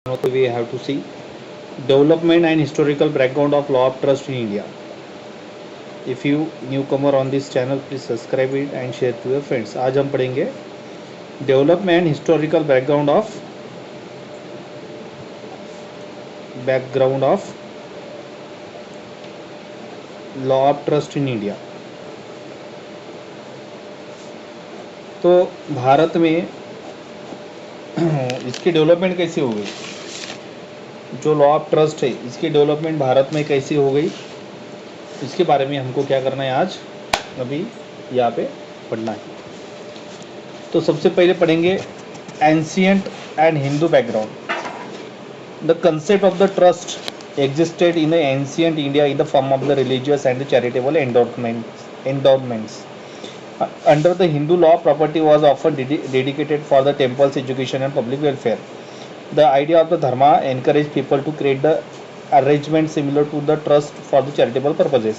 we have to see development and historical background of law of trust in India. If you newcomer on this channel, please subscribe it and share to your friends. आज हम पढ़ेंगे development and historical background of law of trust in India. तो भारत में इसकी development कैसी हो गई, जो लॉ ऑफ ट्रस्ट है इसकी डेवलपमेंट भारत में कैसी हो गई, इसके बारे में हमको क्या करना है, आज अभी यहाँ पे पढ़ना है। तो सबसे पहले पढ़ेंगे ancient and Hindu background. The concept of the trust existed in the ancient India in the form of the religious and the charitable endowments. Under the Hindu law, property was often dedicated for the temple's education and public welfare. The idea of the dharma encouraged people to create the arrangement similar to the trust for the charitable purposes.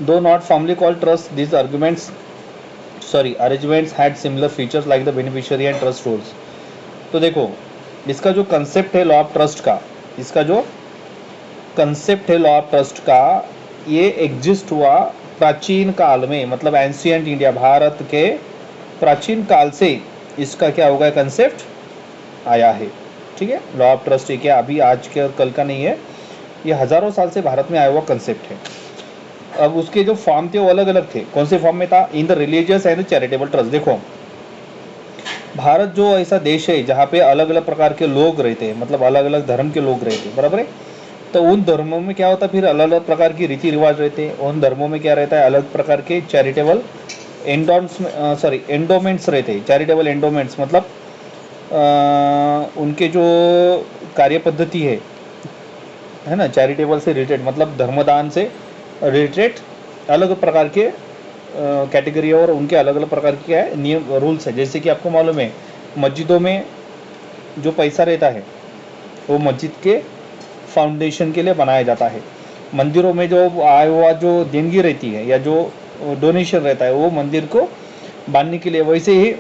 Though not formally called trust, these arrangements had similar features like the beneficiary and trust roles. तो देखो, इसका जो concept है law of trust का, ये exist हुआ प्राचीन काल में, मतलब एंशियंट इंडिया, भारत के प्राचीन काल से इसका क्या होगा, कंसेप्ट आया है। ठीक है, लॉ ऑफ ट्रस्ट क्या अभी आज के कल का नहीं है, ये हजारों साल से भारत में आया हुआ कंसेप्ट है। अब उसके जो फॉर्म थे वो अलग अलग थे। कौन से फॉर्म में था? In the religious and charitable trust. देखो, भारत जो ऐसा देश है जहाँ पे अलग अलग प्रकार के लोग रहते हैं, मतलब अलग अलग धर्म के लोग रहते हैं, बराबर है। तो उन धर्मों में क्या होता है, फिर अलग अलग प्रकार की रीति रिवाज रहते हैं। उन धर्मों में क्या रहता है, अलग प्रकार के चैरिटेबल एंडोमेंट्स रहते हैं। चैरिटेबल एंडोमेंट्स मतलब उनके जो कार्य पद्धति है ना, चैरिटेबल से रिलेटेड, मतलब धर्मदान से रिलेटेड अलग प्रकार के कैटेगरी और उनके अलग अलग प्रकार के क्या है, नियम रूल्स है। जैसे कि आपको मालूम है, मस्जिदों में जो पैसा रहता है वो मस्जिद के फाउंडेशन के लिए बनाया जाता है। मंदिरों में जो आया हुआ जो देनगी रहती है या जो डोनेशन रहता है वो मंदिर को बांधने के लिए। वैसे ही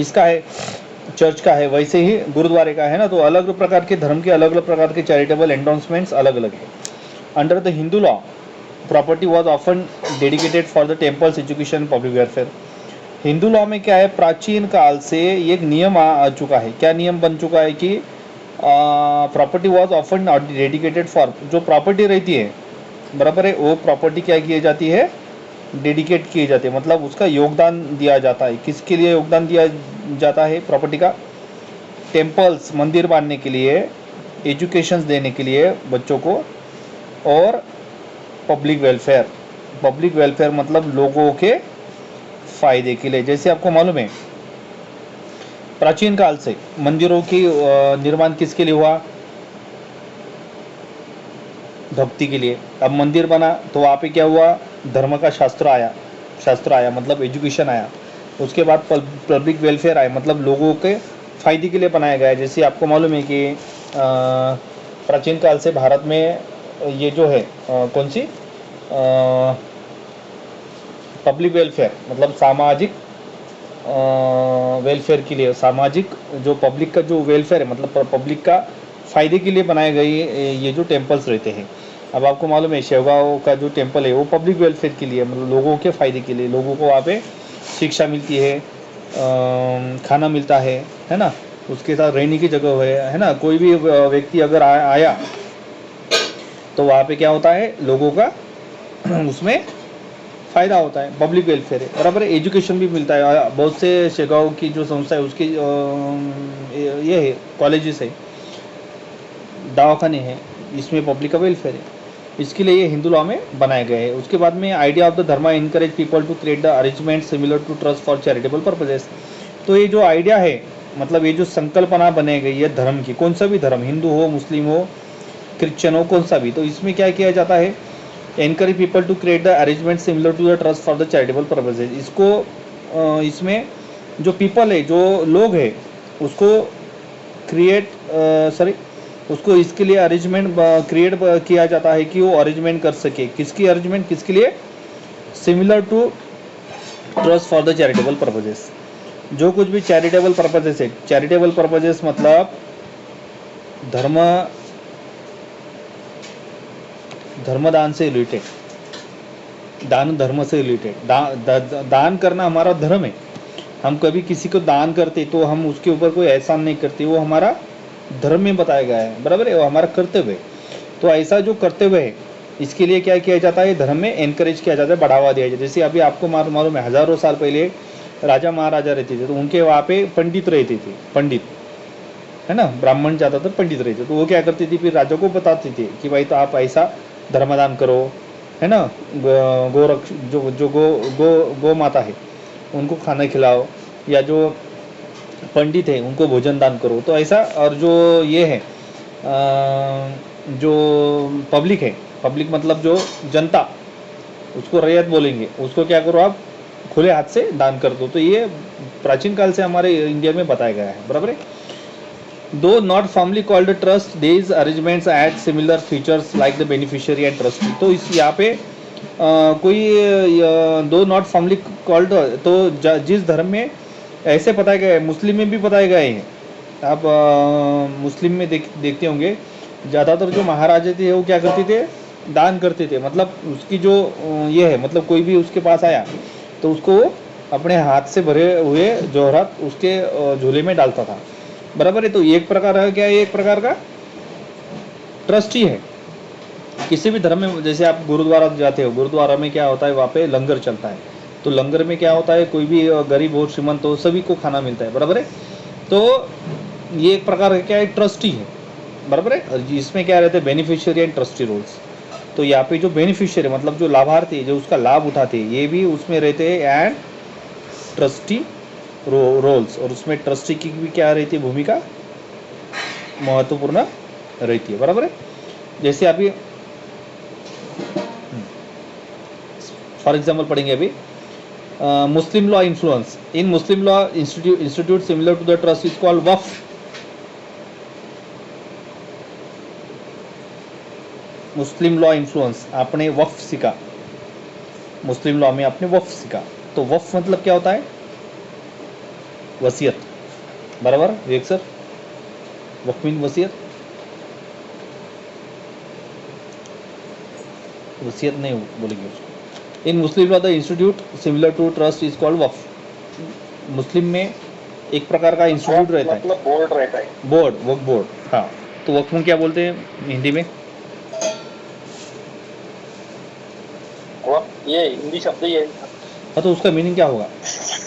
इसका है, चर्च का है, वैसे ही गुरुद्वारे का है ना। तो अलग अलग प्रकार के धर्म के अलग अलग प्रकार के चैरिटेबल एंडोमेंट्स अलग अलग है। Under the Hindu law, property was often dedicated for the temples education public welfare. Hindu law में क्या है, प्राचीन काल से एक नियम आ चुका है। क्या नियम बन चुका है कि property was often dedicated for, जो प्रॉपर्टी रहती है, बराबर है, वो प्रॉपर्टी क्या की जाती है, डेडिकेट किए जाते हैं, मतलब उसका योगदान दिया जाता है। किसके लिए योगदान दिया जाता है प्रॉपर्टी का? टेम्पल्स, मंदिर बांधने के लिए, एजुकेशन देने के लिए बच्चों को, और पब्लिक वेलफेयर मतलब लोगों के फायदे के लिए। जैसे आपको मालूम है, प्राचीन काल से मंदिरों की निर्माण किसके लिए हुआ? भक्ति के लिए। अब मंदिर बना तो वहाँ पे क्या हुआ, धर्म का शास्त्र आया मतलब एजुकेशन आया। उसके बाद पब्लिक वेलफेयर आया, मतलब लोगों के फायदे के लिए बनाया गया। जैसे आपको मालूम है कि प्राचीन काल से भारत में ये जो है कौन सी पब्लिक वेलफेयर, मतलब सामाजिक वेलफेयर के लिए, सामाजिक जो पब्लिक का जो वेलफेयर है, मतलब पब्लिक का फ़ायदे के लिए बनाए गए ये जो टेम्पल्स रहते हैं। अब आपको मालूम है, शेवगांव का जो टेम्पल है वो पब्लिक वेलफेयर के लिए, मतलब लोगों के फ़ायदे के लिए। लोगों को वहाँ पे शिक्षा मिलती है, खाना मिलता है ना, उसके साथ रहने की जगह है ना। कोई भी व्यक्ति अगर आया तो वहाँ पे क्या होता है, लोगों का उसमें फ़ायदा होता है, पब्लिक वेलफेयर है, बराबर है। एजुकेशन भी मिलता है। बहुत से शेगांव की जो संस्था है उसकी ये है, कॉलेजेस है, दवाखाने हैं, इसमें पब्लिक का वेलफेयर है। इसके लिए ये हिंदू लॉ में बनाए गए हैं। उसके बाद में idea of the dharma encourage people to create the arrangement similar to trust for charitable purposes. तो ये जो आइडिया है, मतलब ये जो संकल्पना बनाई गई है धर्म की, कौन सा भी धर्म, हिंदू हो, मुस्लिम हो, क्रिश्चियन हो, कौन सा भी, तो इसमें क्या किया जाता है, encourage people to create the arrangement similar to the trust for the charitable purposes. इसको इसमें जो पीपल है, जो लोग है, उसको उसको इसके लिए अरेंजमेंट क्रिएट किया जाता है कि वो अरेंजमेंट कर सके। किसकी अरेंजमेंट, किसके लिए? Similar to trust for the charitable purposes. जो कुछ भी चैरिटेबल पर्पजेस है, चैरिटेबल पर्पजेस मतलब धर्मदान से रिलेटेड, दान धर्म से रिलेटेड, दान करना हमारा धर्म है। हम कभी किसी को दान करते तो हम उसके ऊपर कोई एहसान नहीं करते, वो हमारा धर्म में बताया गया है, बराबर है, वो हमारा कर्तव्य है। तो ऐसा जो कर्तव्य है इसके लिए क्या किया जाता है, धर्म में एनकरेज किया जाता है, बढ़ावा दिया जाता है। जैसे अभी आपको मालूम है, हजारों साल पहले राजा महाराजा रहते थे तो उनके वहाँ पे पंडित रहते थे, पंडित है ना, ब्राह्मण ज़्यादातर पंडित रहते, तो वो क्या करती थी, फिर राजा को बताते थे कि भाई तो आप ऐसा धर्मदान करो, है ना, गोरक्ष जो गो माता है उनको खाना खिलाओ, या जो पंडित है उनको भोजन दान करो। तो ऐसा, और जो ये है जो पब्लिक है, पब्लिक मतलब जो जनता, उसको रैयत बोलेंगे, उसको क्या करो आप, खुले हाथ से दान कर दो। तो ये प्राचीन काल से हमारे इंडिया में बताया गया है, बराबर है। दो not formally called trust, these arrangements add similar features like the beneficiary and trustee। तो इस यहाँ पे कोई दो नॉट फॉर्मली कॉल्ड, तो जिस धर्म में ऐसे बताया गया है, मुस्लिम में भी बताए गए हैं। आप मुस्लिम में देखते होंगे ज़्यादातर जो महाराजे थे वो क्या करते थे, दान करते थे। मतलब उसकी जो ये है, मतलब कोई भी उसके पास आया तो उसको वो अपने हाथ से भरे हुए जौहरात उसके झोले में डालता था, बराबर है। तो एक प्रकार है, क्या है, एक प्रकार का ट्रस्ट ही है किसी भी धर्म में। जैसे आप गुरुद्वारा जाते हो, गुरुद्वारा में क्या होता है, वहाँ पे लंगर चलता है, तो लंगर में क्या होता है, कोई भी गरीब हो श्रीमंत हो सभी को खाना मिलता है, बराबर है। तो ये एक प्रकार का क्या है, ट्रस्टी है, बराबर है। और इसमें क्या रहते हैं, बेनिफिशियरी एंड ट्रस्टी रोल्स। तो यहाँ पे जो बेनिफिशियरी मतलब जो लाभार्थी जो उसका लाभ उठाते हैं ये भी उसमें रहते हैं, एंड ट्रस्टी रोल्स, और उसमें ट्रस्टी की भी क्या रहती है, भूमिका महत्वपूर्ण रहती है, बराबर है। जैसे अभी फॉर एग्जाम्पल पढ़ेंगे अभी, Muslim law influence, in Muslim law institute similar to the trust is called waqf. Muslim law influence, आपने वक्फ सीखा, मुस्लिम लॉ में आपने वक्फ सीखा। तो वक्फ मतलब क्या होता है, वसीयत, बराबर विवेक सर, वक्फ मीन वसीयत, वसीयत नहीं बोलेंगे उसको। In Muslim law the institute similar to trust is called waqf. Muslim में एक प्रकार का इंस्टीट्यूट रहता है, मतलब बोर्ड रहता है, बोर्ड, वक्फ बोर्ड, हाँ। तो वक्फ में क्या बोलते हैं हिंदी में, ये हिंदी शब्द ही है। हाँ, तो उसका मीनिंग क्या होगा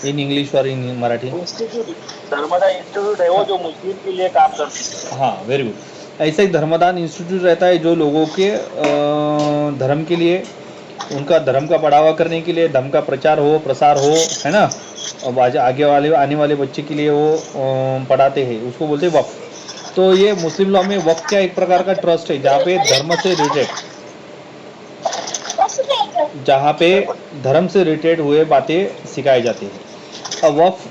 इन इंग्लिश और इन मराठी। इंस्टीट्यूट, धर्मदा इंस्टीट्यूट है वो जो मुस्लिम के लिए काम करती है। हाँ, वेरी गुड। ऐसा ही धर्मदान इंस्टीट्यूट रहता है जो लोगों के धर्म के लिए, उनका धर्म का बढ़ावा करने के लिए, धर्म का प्रचार हो प्रसार हो, है ना, अब आगे वाले आने वाले बच्चे के लिए वो पढ़ाते हैं, उसको बोलते हैं वक्फ। तो ये मुस्लिम लॉ में वक्फ क्या एक प्रकार का ट्रस्ट है जहाँ पे धर्म से रिलेटेड, जहाँ पे धर्म से रिलेटेड हुए बातें सिखाई जाती है। अब waqf,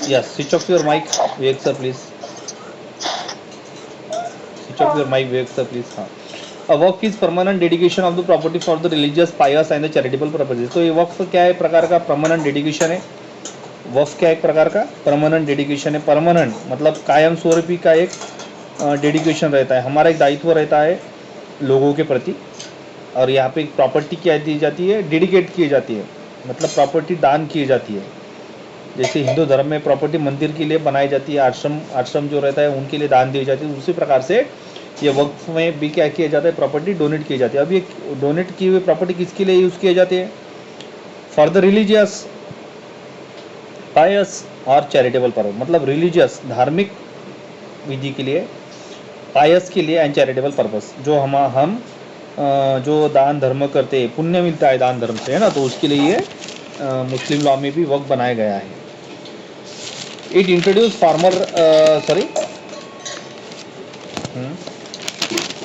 yes, switch off your mic Vivek sir please, switch off your mic Vivek sir please, हाँ। A waqf is permanent dedication of the property for the religious pious and the charitable purposes. तो ये वक्फ क्या है प्रकार का, परमानेंट डेडिकेशन है। वक्फ क्या एक प्रकार का परमानेंट डेडिकेशन है। परमानेंट मतलब कायम स्वरूपी का एक डेडिकेशन रहता है, हमारा एक दायित्व रहता है लोगों के प्रति। और यहाँ पे एक प्रॉपर्टी क्या दी जाती है, डेडिकेट की जाती है, मतलब प्रॉपर्टी दान की जाती है। जैसे हिंदू धर्म में प्रॉपर्टी मंदिर के लिए बनाई जाती है, आश्रम जो रहता है उनके लिए दान दी जाती है, उसी प्रकार से ये वक्फ में भी क्या किया जाता है, प्रॉपर्टी डोनेट की जाती है। अब ये डोनेट की हुई प्रॉपर्टी किसके लिए यूज़ किए जाते हैं, फॉर द रिलीजियस, पायस और चैरिटेबल पर्पज, मतलब रिलीजियस धार्मिक विधि के लिए, पायस के लिए एंड चैरिटेबल पर्पस, जो हम जो दान धर्म करते हैं, पुण्य मिलता है दान धर्म से, है ना, तो उसके लिए ये मुस्लिम लॉ में भी वक्फ बनाया गया है। It introduce farmer sorry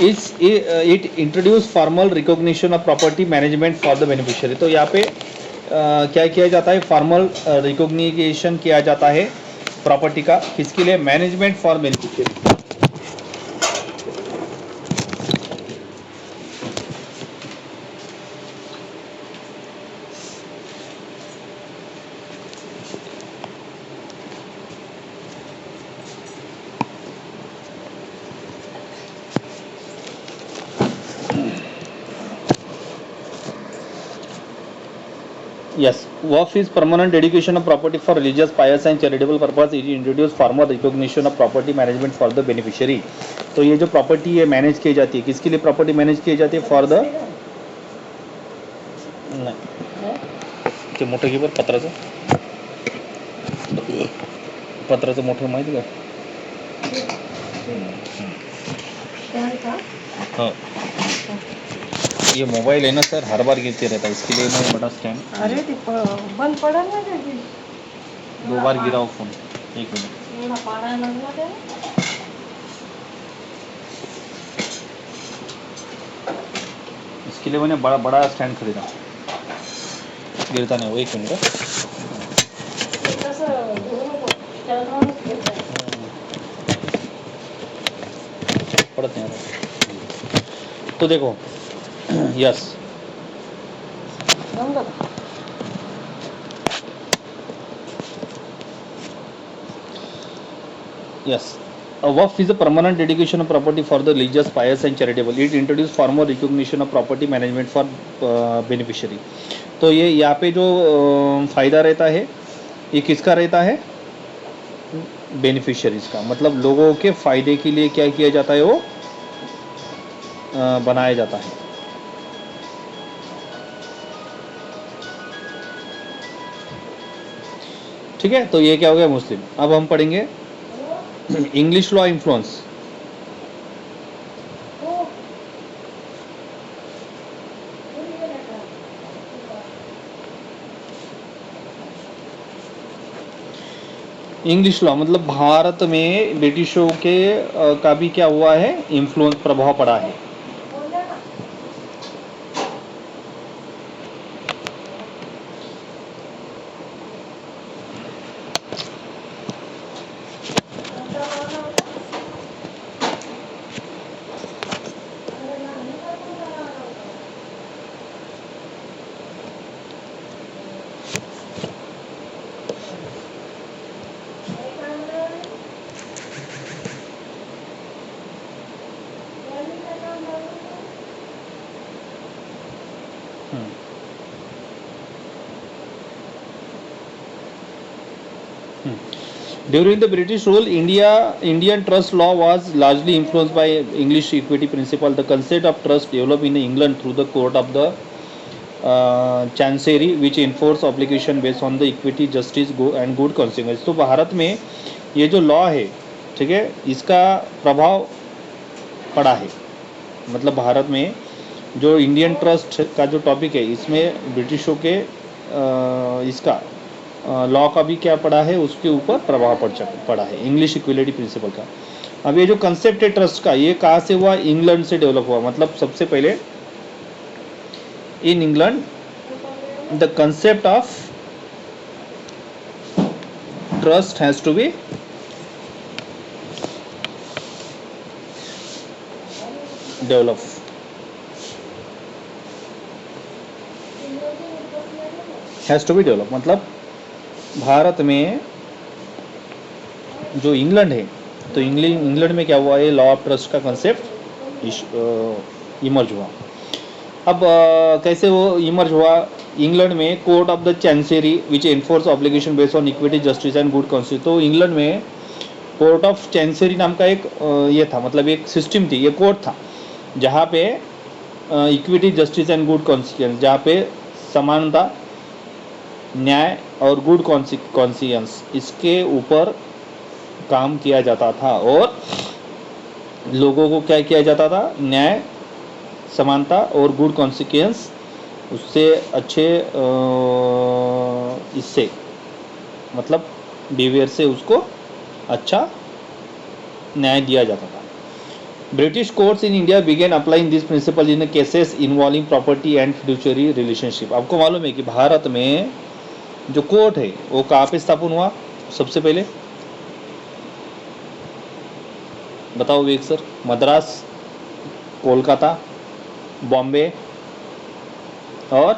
it introduce formal recognition of property management for the beneficiary. तो यहाँ पे क्या किया जाता है, फॉर्मल रिकॉग्निशन किया जाता है प्रॉपर्टी का, किसके लिए, management for beneficiary. Yes, WAF is permanent dedication of property for religious, pious and charitable purpose. It introduce formal recognition of property management for the beneficiary. तो ये जो प्रॉपर्टी है मैनेज की जाती है, किसके लिए प्रॉपर्टी मैनेज की जाती है? फॉर द नाही ते मोठं घे बरं पत्राचं मोठं माहिती का? हाँ, ये मोबाइल है ना सर, हर बार गिरते रहता है, इसके लिए मैं बड़ा स्टैंड अरे ते बंद पडा ना त्याची 2 बार गिरा वो फोन. 1 मिनट. एवढा पाडायला लागला त्याला. इसके लिए मैंने बड़ा बड़ा स्टैंड खरीदा, गिरता नहीं वो. 1 मिनट. ते कसं घेऊ नको त्यालाच घेतलं. पड़त नहीं आ रहा. तो देखो यस, जमलं का? yes. A WAF is a permanent dedication of property for the religious, pious and charitable. It introduce formal recognition of property management for beneficiary. तो ये यहाँ पे जो फ़ायदा रहता है ये किसका रहता है? बेनिफिशियरीज का. मतलब लोगों के फ़ायदे के लिए क्या किया जाता है? वो बनाया जाता है. ठीक है, तो ये क्या हो गया? मुस्लिम. अब हम पढ़ेंगे English law influence. English law मतलब भारत में ब्रिटिशों के का भी क्या हुआ है? इन्फ्लुएंस, प्रभाव पड़ा है. During the British rule, Indian trust law was largely influenced by English equity principle. The concept of trust developed in England through the court of the Chancery, which enforce obligation based on the equity, justice and good consequence. तो भारत में ये जो law है, ठीक है, इसका प्रभाव पड़ा है. मतलब भारत में जो इंडियन ट्रस्ट का जो टॉपिक है, इसमें ब्रिटिशों के इसका लॉ का भी क्या पड़ा है? उसके ऊपर प्रभाव पड़ा है, इंग्लिश इक्वलिटी प्रिंसिपल का. अब ये जो कंसेप्ट है ट्रस्ट का, ये कहाँ से हुआ? इंग्लैंड से डेवलप हुआ. मतलब सबसे पहले in England the concept of trust has to be develop. Has to be develop मतलब भारत में जो इंग्लैंड है, तो इंग्लैंड में क्या हुआ? ये लॉ ऑफ ट्रस्ट का कंसेप्ट इमर्ज हुआ. अब कैसे वो इमर्ज हुआ? इंग्लैंड में court of the chancery which enforce obligation based on equity, justice and good constitution. तो इंग्लैंड में कोर्ट ऑफ चैंसेरी नाम का एक ये था, मतलब एक सिस्टम थी, ये कोर्ट था जहाँ पे equity, justice and good consequence, जहाँ पे समानता, न्याय और गुड कॉन्सियंस, इसके ऊपर काम किया जाता था और लोगों को क्या किया जाता था? न्याय, समानता और गुड कॉन्सिक्वेंस, उससे अच्छे इससे मतलब बिहेवियर से उसको अच्छा न्याय दिया जाता था. British courts in India began applying this principle in cases involving property and fiduciary relationship. आपको मालूम है कि भारत में जो कोर्ट है वो कहाँ पे स्थापन हुआ? सबसे पहले बताओ विवेक सर. मद्रास, कोलकाता, बॉम्बे और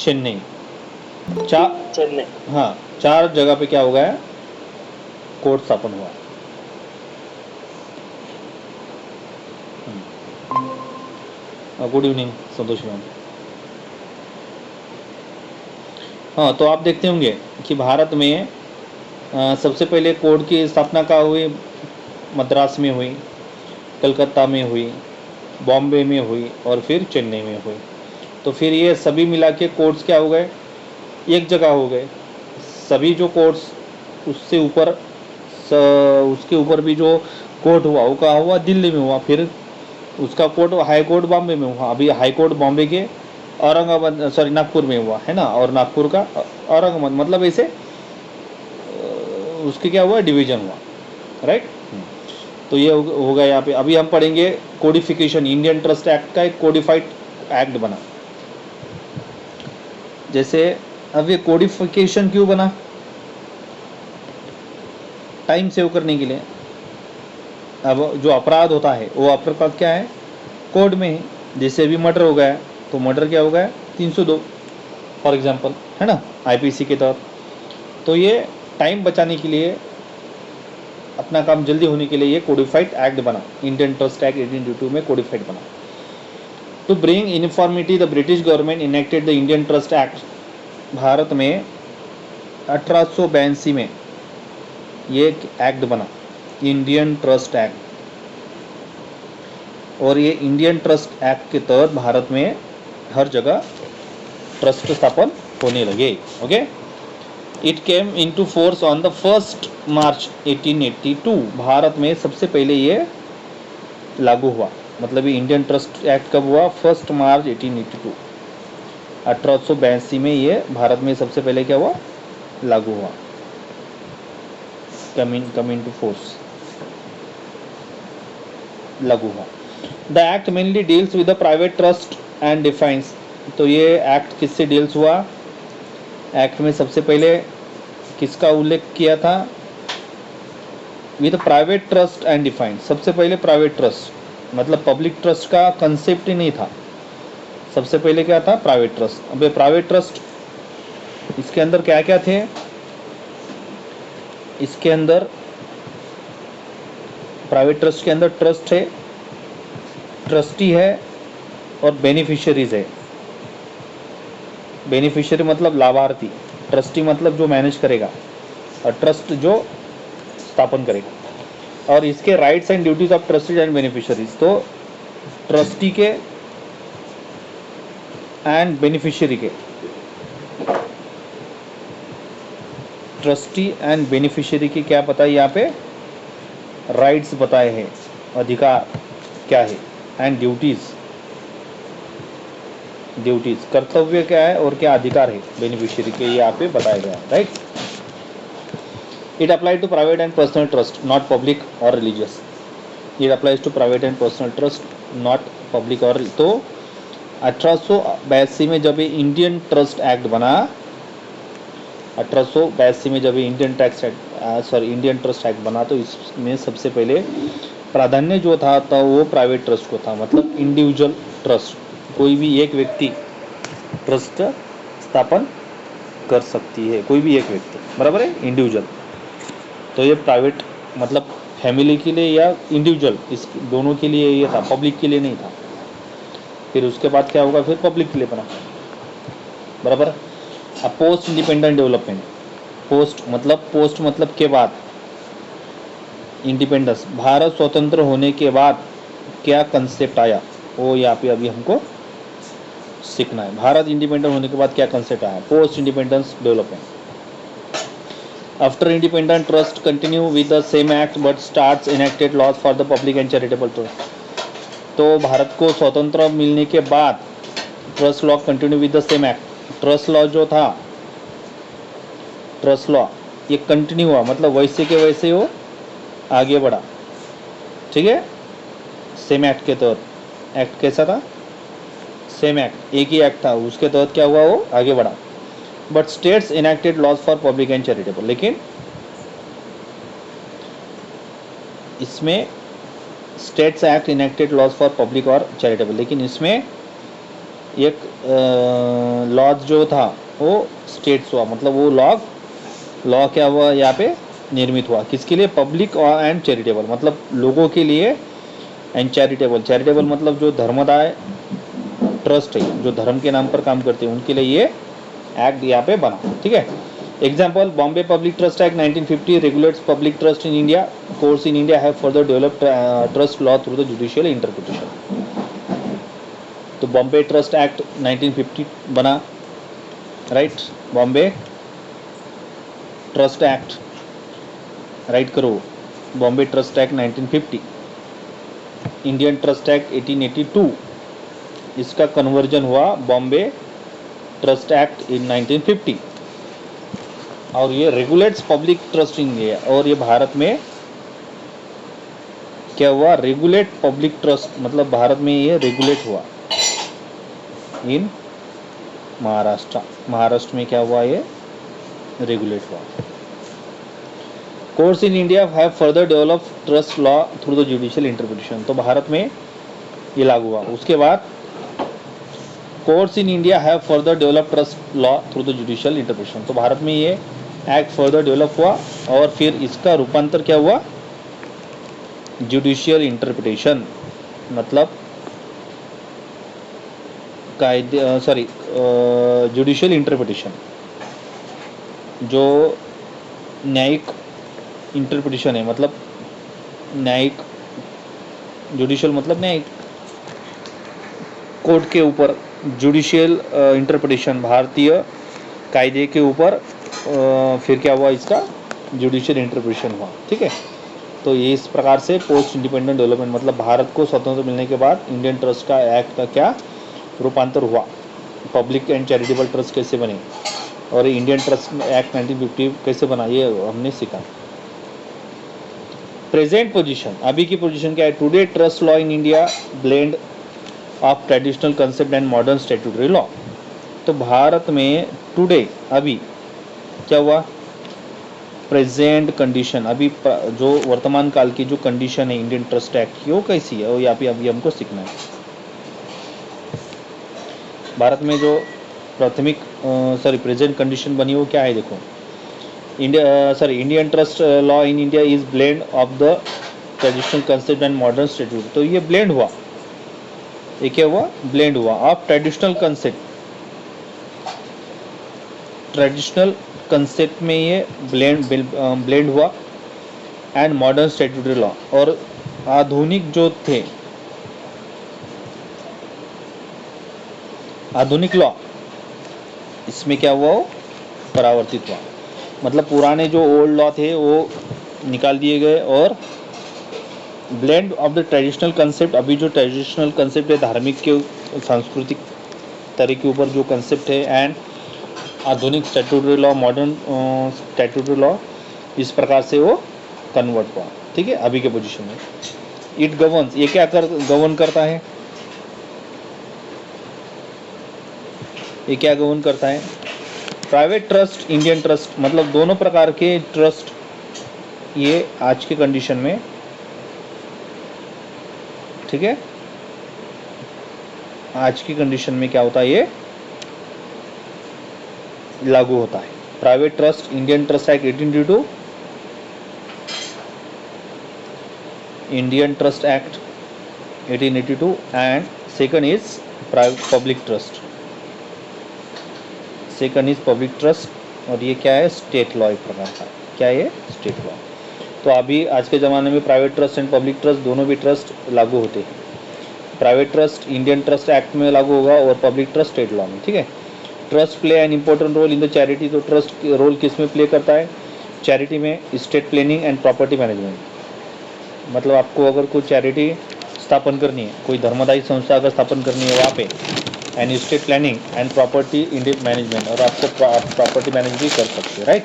चेन्नई. चेन्नई. हाँ, 4 जगह पे क्या हो गया? कोर्ट स्थापन हुआ. गुड इवनिंग संतोष मैम. हाँ, तो आप देखते होंगे कि भारत में सबसे पहले कोड की स्थापना कहाँ हुई? मद्रास में हुई, कलकत्ता में हुई, बॉम्बे में हुई और फिर चेन्नई में हुई। तो फिर ये सभी मिला के कोर्ट्स क्या हो गए? एक जगह हो गए। सभी जो कोर्ट्स उससे ऊपर उसके ऊपर भी जो कोर्ट हुआ वो कहाँ हुआ? दिल्ली में हुआ। फिर उसका कोर्ट हाई कोर्ट बॉम्बे में हुआ। अभी हाई कोर्ट बॉम्बे के औरंगाबाद सॉरी नागपुर में हुआ है ना, और नागपुर का औरंगाबाद, मतलब ऐसे उसके क्या हुआ? डिवीजन हुआ, राइट। तो ये हो गया यहाँ पे। अभी हम पढ़ेंगे कोडिफिकेशन। इंडियन ट्रस्ट एक्ट का एक कोडिफाइड एक्ट बना। जैसे अब ये कोडिफिकेशन क्यों बना? टाइम सेव करने के लिए। अब जो अपराध होता है वो अपराध क्या है? कोड में है। जैसे अभी मर्डर हो गया तो मर्डर क्या हो गया? 302 फॉर एग्जांपल, है ना, आईपीसी के तहत। तो ये टाइम बचाने के लिए, अपना काम जल्दी होने के लिए ये कोडिफाइड एक्ट बना। इंडियन ट्रस्ट एक्ट 1822 में कोडिफाइड बना। To bring uniformity the British government enacted the Indian trust act. Bharat में 1882 में ये एक एक्ट बना, इंडियन ट्रस्ट एक्ट। और ये इंडियन ट्रस्ट एक्ट के तहत भारत में हर जगह ट्रस्ट स्थापन होने लगे। Okay, it came into force on the 1 मार्च 1882। भारत में सबसे पहले ये लागू हुआ। मतलब ये इंडियन ट्रस्ट एक्ट कब हुआ? 1 मार्च 1882। 1882 में ये भारत में सबसे पहले क्या हुआ? लागू हुआ, कम इनटू फोर्स, लागू हुआ। The act mainly deals with the private trust and defines. तो ये एक्ट किससे डील्स हुआ? एक्ट में सबसे पहले किसका उल्लेख किया था? With private trust and defines. सबसे पहले प्राइवेट ट्रस्ट, मतलब पब्लिक ट्रस्ट का कंसेप्ट ही नहीं था। सबसे पहले क्या था? Private trust. अब ये प्राइवेट ट्रस्ट, इसके अंदर क्या क्या थे? इसके अंदर प्राइवेट ट्रस्ट के अंदर ट्रस्ट है, ट्रस्टी है और बेनिफिशियरीज है। बेनिफिशियरी मतलब लाभार्थी, ट्रस्टी मतलब जो मैनेज करेगा, और ट्रस्ट जो स्थापन करेगा। और इसके rights and duties of trustees and beneficiaries. तो ट्रस्टी के एंड बेनिफिशियरी के, ट्रस्टी एंड बेनिफिशियरी की क्या बताए यहाँ पे? राइट्स बताए हैं, अधिकार क्या है, एंड ड्यूटीज, कर्तव्य क्या है और क्या अधिकार है बेनिफिशियरी के, यहाँ पे बताया गया, right. It apply to private and personal trust, not public और religious. It applies to private and personal trust, not public और। तो 1882 में जब ये इंडियन ट्रस्ट एक्ट बना, 1882 में जब ये इंडियन ट्रस्ट एक्ट बना, तो इसमें सबसे पहले प्राधान्य जो था वो प्राइवेट ट्रस्ट को था। मतलब इंडिविजुअल ट्रस्ट, कोई भी एक व्यक्ति ट्रस्ट स्थापन कर सकती है, कोई भी एक व्यक्ति, बराबर है, इंडिविजुअल। तो ये प्राइवेट मतलब फैमिली के लिए या इंडिविजुअल, इस दोनों के लिए ये था, पब्लिक के लिए नहीं था। फिर उसके बाद क्या होगा? फिर पब्लिक के लिए बना, बराबर। अब पोस्ट इंडिपेंडेंट डेवलपमेंट। पोस्ट मतलब के बाद, इंडिपेंडेंस, भारत स्वतंत्र होने के बाद क्या कंसेप्ट आया वो यहाँ पे अभी हमको सीखना है। भारत इंडिपेंडेंट होने के बाद क्या कंसेप्ट आया? Post independence development. After independent trust continue with the same act but starts enacted laws for the public and charitable trust. तो भारत को स्वतंत्र मिलने के बाद trust law continue with the same act. Trust law जो था, trust law ये continue हुआ, मतलब वैसे के वैसे वो आगे बढ़ा, ठीक है, सेम एक्ट के तहत। एक्ट कैसा था? सेम एक्ट, एक ही एक्ट था, उसके तहत क्या हुआ? वो आगे बढ़ा। But states enacted laws for public and charitable. लेकिन इसमें states act enacted laws for public और चैरिटेबल, लेकिन इसमें एक लॉज जो था वो स्टेट्स हुआ, मतलब वो लॉ क्या हुआ यहाँ पे? निर्मित हुआ। किसके लिए? पब्लिक और एंड चैरिटेबल, मतलब लोगों के लिए, एंड चैरिटेबल मतलब जो धर्मदाय ट्रस्ट है, जो धर्म के नाम पर काम करते हैं, उनके लिए ये एक्ट यहाँ पे बना, ठीक है। Example, Bombay public trust act 1950 regulates public trust in India. Courts in India have further developed trust law through the judicial interpretation. तो बॉम्बे ट्रस्ट एक्ट 1950 बना, right. Bombay trust act, write करो, Bombay trust act 1950। Indian trust act 1882, इसका conversion हुआ Bombay trust act in 1950, और ये regulates public trust in India. और ये भारत में क्या हुआ, रेगुलेट पब्लिक ट्रस्ट, मतलब भारत में ये रेगुलेट हुआ इन महाराष्ट्र। महाराष्ट्र में क्या हुआ, ये रेगुलेट हुआ। Courts in India have further develop trust law through the judicial interpretation. तो भारत में ये लागू हुआ। उसके बाद courts in India have further develop trust law through the judicial interpretation. तो भारत में ये एक्ट फर्दर डेवलप हुआ और फिर इसका रूपांतर क्या हुआ, जुडिशियल इंटरप्रिटेशन, मतलब जुडिशियल इंटरप्रिटेशन, जो न्यायिक इंटरप्रिटेशन है, मतलब न्यायिक, जुडिशियल मतलब न्यायिक, कोर्ट के ऊपर, जुडिशियल इंटरप्रिटेशन भारतीय कायदे के ऊपर, फिर क्या हुआ, इसका जुडिशियल इंटरप्रिटेशन हुआ, ठीक है। तो ये इस प्रकार से पोस्ट इंडिपेंडेंट डेवलपमेंट, मतलब भारत को स्वतंत्र मिलने के बाद इंडियन ट्रस्ट का एक्ट का क्या रूपांतर हुआ, पब्लिक एंड चैरिटेबल ट्रस्ट कैसे बने, और इंडियन ट्रस्ट एक्ट 1950 कैसे बना, ये हमने सीखा। प्रेजेंट पोजीशन, अभी की पोजीशन क्या है। Today trust law in India blend of traditional concept and modern statutory law. तो भारत में टुडे, अभी क्या हुआ, प्रेजेंट कंडीशन, अभी जो वर्तमान काल की जो कंडीशन है इंडियन ट्रस्ट एक्ट की, वो कैसी है, वो यहाँ पे अभी हमको सीखना है। भारत में जो प्राथमिक प्रेजेंट कंडीशन बनी वो क्या है, देखो। Indian trust law in India is blend of the traditional concept and modern statute. तो ये ब्लेंड हुआ, ये क्या हुआ, ब्लेंड हुआ of traditional concept, traditional concept में ये ब्लेंड हुआ, एंड मॉडर्न स्टैट्यूटरी लॉ, और आधुनिक जो थे, आधुनिक लॉ, इसमें क्या हुआ, वो परावर्तित हुआ। मतलब पुराने जो ओल्ड लॉ थे वो निकाल दिए गए, और blend of the traditional concept, अभी जो ट्रेडिशनल कंसेप्ट है धार्मिक के सांस्कृतिक तरह के ऊपर जो कंसेप्ट है, एंड आधुनिक statutory law, modern statutory law, इस प्रकार से वो कन्वर्ट हुआ, ठीक है, अभी के पोजीशन में। इट गवर्न्स, ये क्या गवर्न करता है, ये क्या गवर्न करता है, प्राइवेट ट्रस्ट, इंडियन ट्रस्ट, मतलब दोनों प्रकार के ट्रस्ट, ये आज के कंडीशन में, ठीक है, आज की कंडीशन में क्या होता है, ये लागू होता है। Private trust, Indian trust act 1882, Indian trust act 1882, and second is public trust, second is public trust, और ये क्या है, स्टेट लॉ एक प्रकार का, क्या है, स्टेट लॉ। तो अभी आज के ज़माने में private trust and public trust दोनों भी ट्रस्ट लागू होते हैं। Private trust Indian trust act में लागू होगा और पब्लिक ट्रस्ट स्टेट लॉ में, ठीक है। Trust play an important role in the charity, तो ट्रस्ट रोल किस में प्ले करता है, चैरिटी में, state planning and property management. मतलब आपको अगर कोई चैरिटी स्थापन करनी है, कोई धर्मदायी संस्था अगर स्थापन करनी है वहाँ पे, and state planning and property Indian management, और आपको प्रॉपर्टी मैनेज भी कर सकते हैं, राइट।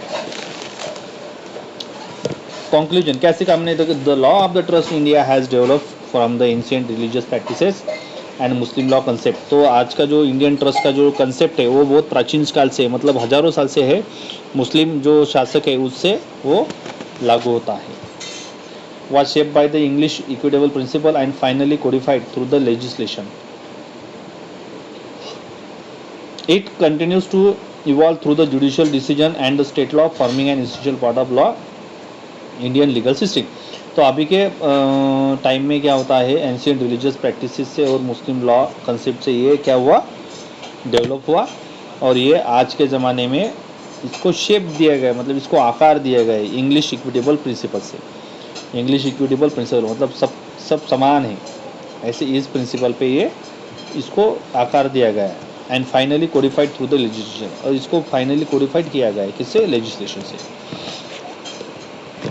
कंक्लूजन क्या सीखा हमने, the law of the trust India has developed from the ancient religious practices and Muslim law concept. तो आज का जो इंडियन ट्रस्ट का जो कंसेप्ट है वो बहुत प्राचीन काल से, मतलब हजारों साल से है, मुस्लिम जो शासक है उससे वो लागू होता है। was shaped by the English equitable principle and finally codified through the legislation. It continues to evolve through the judicial decision and the state law, forming an essential part of law Indian legal system. तो अभी के time में क्या होता है, ancient religious practices से और मुस्लिम law concept से ये क्या हुआ, डेवलप हुआ, और ये आज के ज़माने में इसको शेप दिया गया, मतलब इसको आकार दिया गया है इंग्लिश इक्विटेबल प्रिंसिपल से। इंग्लिश इक्विटेबल प्रिंसिपल मतलब सब समान है, ऐसे इस प्रिंसिपल पे ये इसको आकार दिया गया है। And finally codified through the legislation, और इसको फाइनली कोडिफाइड किया गया है किससे? लेजिस्लेशन से।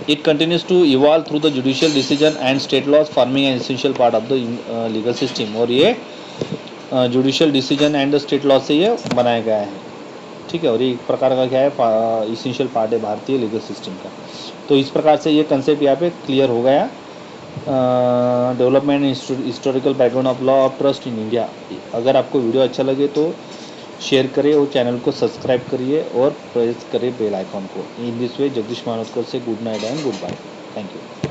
It continues to evolve through the judicial decision and state laws, forming an essential part of the legal system। और ये judicial decision and state law से ये बनाया गया है, ठीक है। और ये एक प्रकार का क्या है, इसेंशियल पार्ट है भारतीय लीगल सिस्टम का। तो इस प्रकार से ये कंसेप्ट यहाँ पे क्लियर हो गया। Development historical background of law of trust in India. अगर आपको वीडियो अच्छा लगे तो शेयर करिए और चैनल को सब्सक्राइब करिए और प्रेस करिए बेल आइकॉन को। In this way Jagdish Manotkar से good night and goodbye. Thank you.